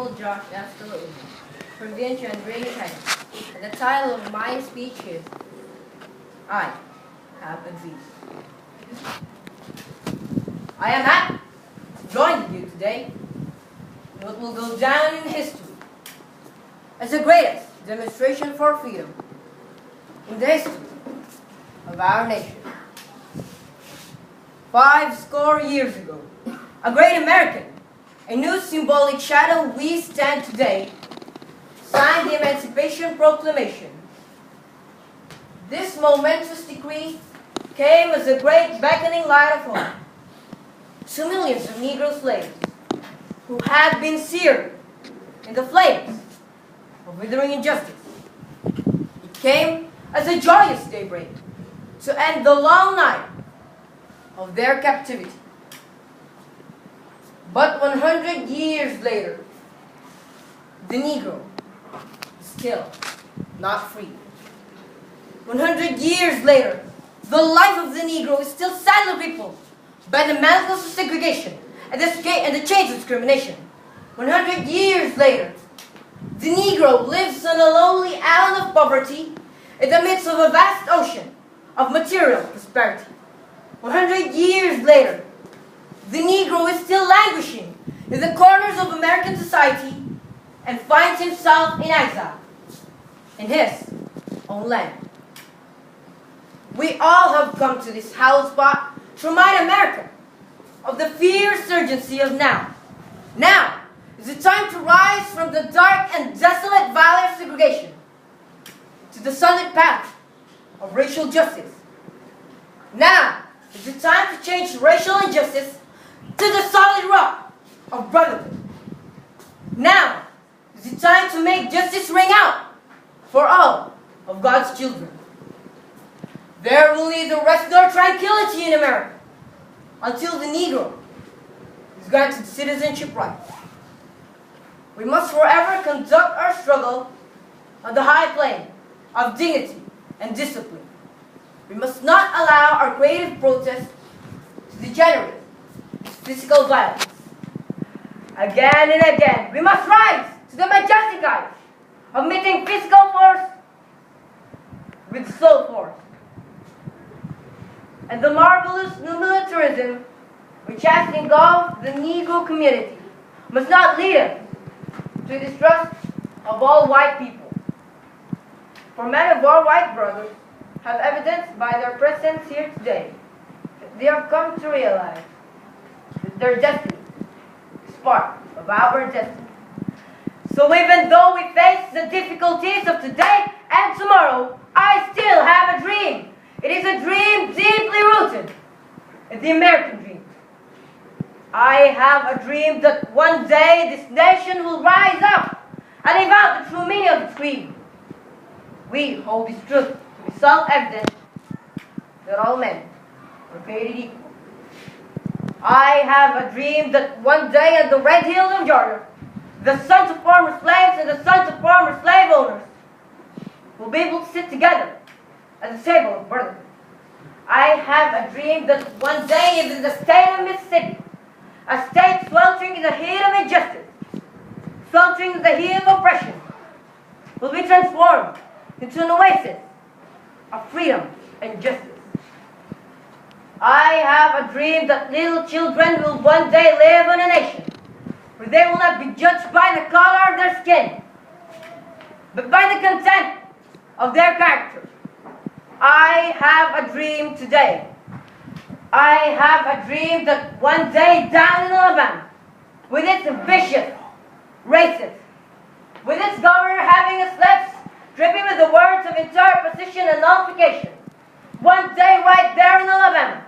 Honorable Josh F. Calaunan, from Vientiane, China. And the title of my speech is, I Have a Dream. I am happy to join with you today in what will go down in history as the greatest demonstration for freedom in the history of our nation. 50 years ago, a great American, a new symbolic shadow we stand today, signed the Emancipation Proclamation. This momentous decree came as a great beckoning light of hope to millions of Negro slaves who had been seared in the flames of withering injustice. It came as a joyous daybreak to end the long night of their captivity. But 100 years later, the Negro is still not free. 100 years later, the life of the Negro is still sadly crippled by the manacles of segregation and the chains of discrimination. 100 years later, the Negro lives on a lonely island of poverty in the midst of a vast ocean of material prosperity. 100 years later, the Negro is still languishing in the corners of American society and finds himself in exile in his own land. We all have come to this hallowed spot to remind America of the fierce urgency of now. Now is the time to rise from the dark and desolate valley of segregation to the sunlit path of racial justice. Now is the time to change racial injustice to the solid rock of brotherhood. Now is the time to make justice ring out for all of God's children. There will be the rest nor tranquility in America until the Negro is granted citizenship rights. We must forever conduct our struggle on the high plane of dignity and discipline. We must not allow our creative protest to degenerate into physical violence. Again and again, we must rise to the majestic height of meeting physical force with soul force. And the marvelous new militarism which has engulfed the Negro community must not lead us to distrust of all white people. For many of our white brothers have evidenced by their presence here today that they have come to realize that their destiny is part of our destiny. So even though we face the difficulties of today and tomorrow, I still have a dream. It is a dream deeply rooted in the American dream. I have a dream that one day this nation will rise up and live out the true meaning of its creed. We hold this truth to be self-evident that all men are created equal. I have a dream that one day at the Red Hills of Georgia, the sons of former slaves and the sons of former slave owners will be able to sit together at the table of brotherhood. I have a dream that one day in the state of Mississippi, a state sweltering in the heat of injustice, sweltering in the heat of oppression, will be transformed into an oasis of freedom and justice. I have a dream that little children will one day live in a nation where they will not be judged by the color of their skin, but by the content of their character. I have a dream today. I have a dream that one day down in Alabama, with its vicious, racist, with its governor having his lips dripping with the words of interposition and nullification, one day right there in Alabama,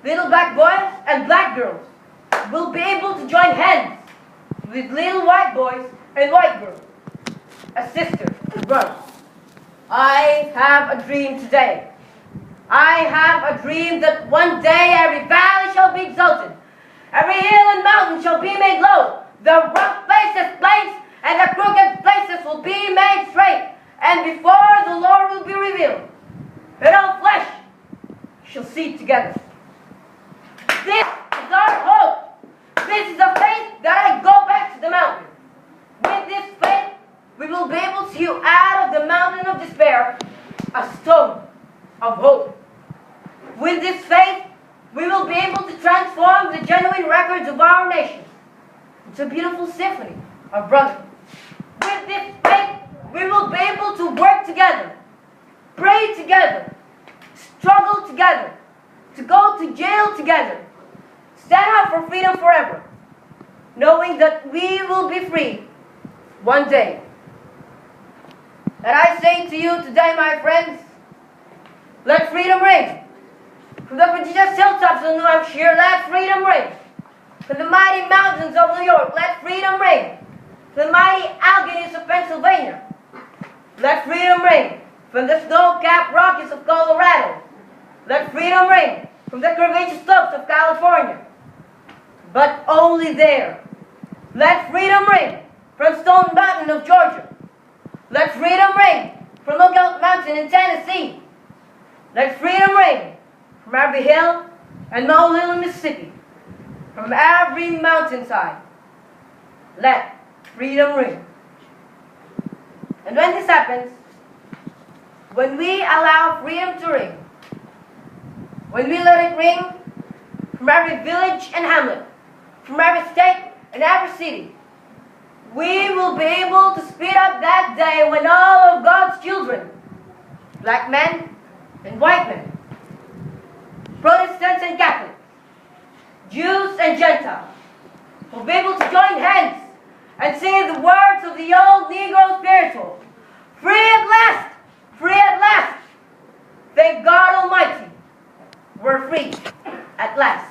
little black boys and black girls will be able to join hands with little white boys and white girls, as sisters and brothers. I have a dream today. I have a dream that one day every valley shall be exalted, every hill and mountain shall be made low, the rough places plains, and the crooked places will be made straight, and before the Lord will be revealed, and all flesh shall see together. This is our hope. This is the faith that I go back to the mountain. will be able to hew out of the mountain of despair a stone of hope. With this faith, we will be able to transform the genuine records of our nation into a beautiful symphony of brotherhood. With this faith, we will be able to work together, pray together, struggle together, to go to jail together, stand up for freedom forever, knowing that we will be free one day. And I say to you today, my friends, let freedom ring. From the prodigious hilltops of New Hampshire, let freedom ring. From the mighty mountains of New York, let freedom ring. From the mighty Alleghenies of Pennsylvania, let freedom ring. From the snow-capped Rockies of Colorado, let freedom ring. From the curvaceous slopes of California, but only there. Let freedom ring from Stone Mountain of Georgia. Let freedom ring from Lookout Mountain in Tennessee. Let freedom ring from every hill and molehill in Mississippi, from every mountainside. Let freedom ring. And when this happens, when we allow freedom to ring, when we let it ring from every village and hamlet, from every state and every city, we will be able to speed up that day when all of God's children, black men and white men, Protestants and Catholics, Jews and Gentiles, will be able to join hands and sing the words of the old Negro spiritual. Free at last! Free at last! Thank God Almighty, we're free at last.